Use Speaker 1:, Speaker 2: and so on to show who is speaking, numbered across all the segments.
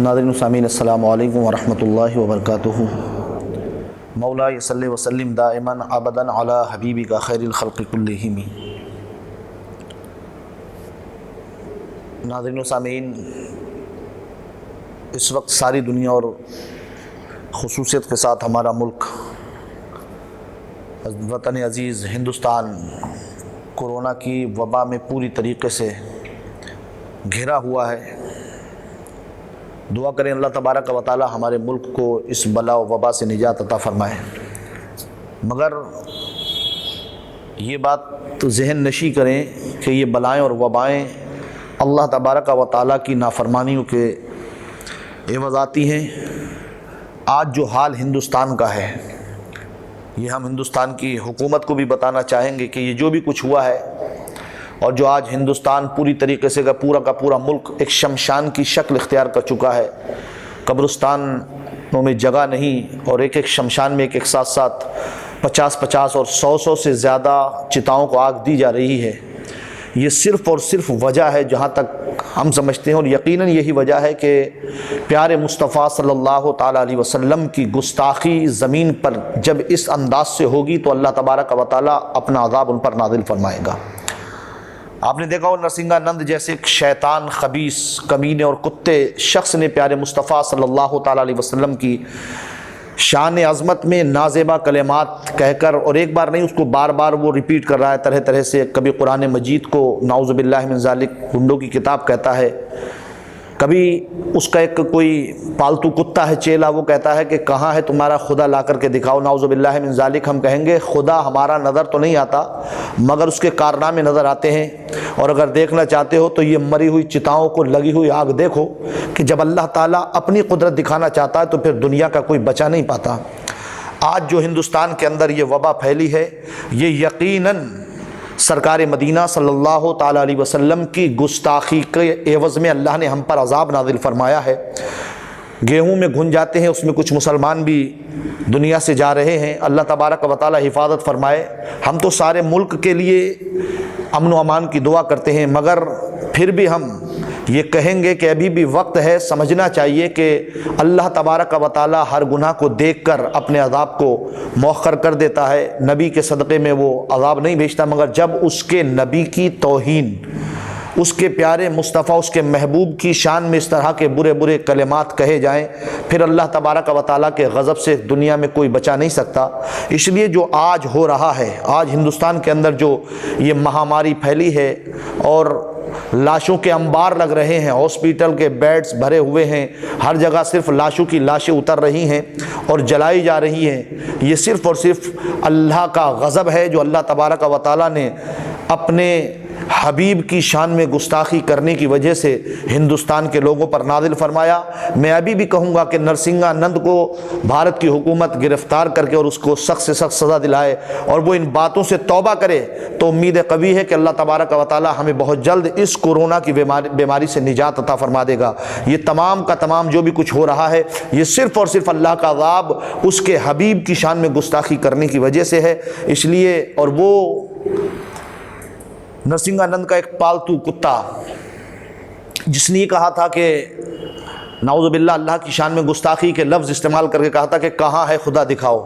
Speaker 1: ناظرین و سامعین السلام علیکم ورحمۃ اللہ وبرکاتہ۔ مولا صلی وسلم دائما ابدا علی حبیبک خیر الخلق کلہم۔ ناظرین و سامعین، اس وقت ساری دنیا اور خصوصیت کے ساتھ ہمارا ملک وطن عزیز ہندوستان کورونا کی وبا میں پوری طریقے سے گھرا ہوا ہے۔ دعا کریں اللہ تبارک و تعالی ہمارے ملک کو اس بلا و وبا سے نجات عطا فرمائے۔ مگر یہ بات تو ذہن نشی کریں کہ یہ بلائیں اور وبائیں اللہ تبارک و تعالی کی نافرمانیوں کے عوض آتی ہیں۔ آج جو حال ہندوستان کا ہے، یہ ہم ہندوستان کی حکومت کو بھی بتانا چاہیں گے کہ یہ جو بھی کچھ ہوا ہے اور جو آج ہندوستان پوری طریقے سے کا پورا ملک ایک شمشان کی شکل اختیار کر چکا ہے۔ قبرستانوں میں جگہ نہیں اور ایک شمشان میں ایک ساتھ 50 اور 100 سے زیادہ چتاؤں کو آگ دی جا رہی ہے۔ یہ صرف اور صرف وجہ ہے، جہاں تک ہم سمجھتے ہیں، اور یقیناً یہی وجہ ہے کہ پیارے مصطفیٰ صلی اللہ تعالیٰ علیہ وسلم کی گستاخی زمین پر جب اس انداز سے ہوگی تو اللہ تبارک و تعالیٰ اپنا عذاب ان پر نازل فرمائے گا۔ آپ نے دیکھا ہو نرسنگا نند جیسے ایک شیطان خبیث کمینے اور کتے شخص نے پیارے مصطفیٰ صلی اللہ تعالیٰ علیہ وسلم کی شان عظمت میں نازیبا کلمات کہہ کر، اور ایک بار نہیں، اس کو بار بار وہ ریپیٹ کر رہا ہے طرح سے۔ کبھی قرآن مجید کو نعوذ باللہ من ذالک گنڈوں کی کتاب کہتا ہے، کبھی اس کا ایک کوئی پالتو کتا ہے چیلا، وہ کہتا ہے کہ کہاں ہے تمہارا خدا، لا کر کے دکھاؤ۔ نعوذ باللہ من ذالک ہم کہیں گے خدا ہمارا نظر تو نہیں آتا مگر اس کے کارنامے نظر آتے ہیں، اور اگر دیکھنا چاہتے ہو تو یہ مری ہوئی چتاؤں کو لگی ہوئی آگ دیکھو کہ جب اللہ تعالیٰ اپنی قدرت دکھانا چاہتا ہے تو پھر دنیا کا کوئی بچا نہیں پاتا۔ آج جو ہندوستان کے اندر یہ وبا پھیلی ہے، یہ یقیناً سرکار مدینہ صلی اللہ تعالیٰ علیہ وسلم کی گستاخی کے عوض میں اللہ نے ہم پر عذاب نازل فرمایا ہے۔ گیہوں میں گھن جاتے ہیں، اس میں کچھ مسلمان بھی دنیا سے جا رہے ہیں، اللہ تبارک و تعالیٰ حفاظت فرمائے۔ ہم تو سارے ملک کے لیے امن و امان کی دعا کرتے ہیں، مگر پھر بھی ہم یہ کہیں گے کہ ابھی بھی وقت ہے، سمجھنا چاہیے کہ اللہ تبارک و تعالیٰ ہر گناہ کو دیکھ کر اپنے عذاب کو مؤخر کر دیتا ہے۔ نبی کے صدقے میں وہ عذاب نہیں بھیجتا، مگر جب اس کے نبی کی توہین، اس کے پیارے مصطفیٰ، اس کے محبوب کی شان میں اس طرح کے برے کلمات کہے جائیں، پھر اللہ تبارک و تعالیٰ کے غضب سے دنیا میں کوئی بچا نہیں سکتا۔ اس لیے جو آج ہو رہا ہے، آج ہندوستان کے اندر جو یہ مہاماری پھیلی ہے اور لاشوں کے انبار لگ رہے ہیں، ہاسپیٹل کے بیڈز بھرے ہوئے ہیں، ہر جگہ صرف لاشوں کی لاشیں اتر رہی ہیں اور جلائی جا رہی ہیں، یہ صرف اور صرف اللہ کا غضب ہے جو اللہ تبارک و تعالیٰ نے اپنے حبیب کی شان میں گستاخی کرنے کی وجہ سے ہندوستان کے لوگوں پر نازل فرمایا۔ میں ابھی بھی کہوں گا کہ نرسنگا نند کو بھارت کی حکومت گرفتار کر کے اور اس کو سخت سے سخت سزا دلائے اور وہ ان باتوں سے توبہ کرے تو امید قوی ہے کہ اللہ تبارک و تعالی ہمیں بہت جلد اس کورونا کی بیماری سے نجات عطا فرما دے گا۔ یہ تمام کا تمام جو بھی کچھ ہو رہا ہے، یہ صرف اور صرف اللہ کا عذاب اس کے حبیب کی شان میں گستاخی کرنے کی وجہ سے ہے۔ اس لیے، اور وہ نرسنگا نند کا ایک پالتو کتا جس نے یہ کہا تھا کہ نعوذ باللہ اللہ کی شان میں گستاخی کے لفظ استعمال کر کے کہا تھا کہ کہاں ہے خدا دکھاؤ۔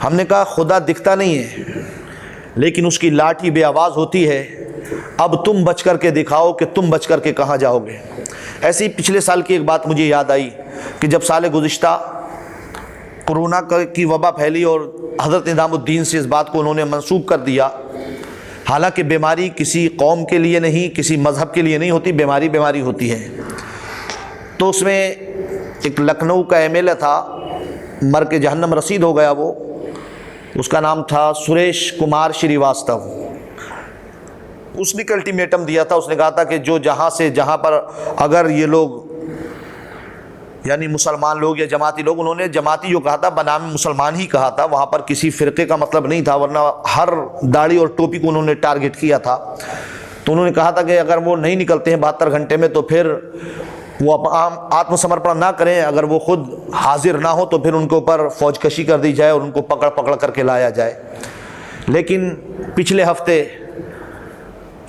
Speaker 1: ہم نے کہا خدا دکھتا نہیں ہے لیکن اس کی لاٹھی بے آواز ہوتی ہے، اب تم بچ کر کے دکھاؤ کہ تم بچ کر کے کہاں جاؤ گے۔ ایسے ہی پچھلے سال کی ایک بات مجھے یاد آئی کہ جب سال گزشتہ کورونا کی وبا پھیلی اور حضرت نظام الدین سے اس بات کو انہوں نے منسوب کر دیا، حالانکہ بیماری کسی قوم کے لیے نہیں، کسی مذہب کے لیے نہیں ہوتی، بیماری ہوتی ہے۔ تو اس میں ایک لکھنؤ کا ایم ایل اے تھا، مر کے جہنم رسید ہو گیا وہ، اس کا نام تھا سریش کمار شریواستو۔ اس نے ایک الٹیمیٹم دیا تھا، اس نے کہا تھا کہ جہاں پر اگر یہ لوگ یعنی مسلمان لوگ یا جماعتی لوگ، انہوں نے جماعتی جو کہا تھا بنام مسلمان ہی کہا تھا، وہاں پر کسی فرقے کا مطلب نہیں تھا، ورنہ ہر داڑھی اور ٹوپی کو انہوں نے ٹارگٹ کیا تھا۔ تو انہوں نے کہا تھا کہ اگر وہ نہیں نکلتے ہیں 72 گھنٹے میں تو پھر وہ آتم سمرپن نہ کریں، اگر وہ خود حاضر نہ ہو تو پھر ان کے اوپر فوج کشی کر دی جائے اور ان کو پکڑ کر کے لایا جائے۔ لیکن پچھلے ہفتے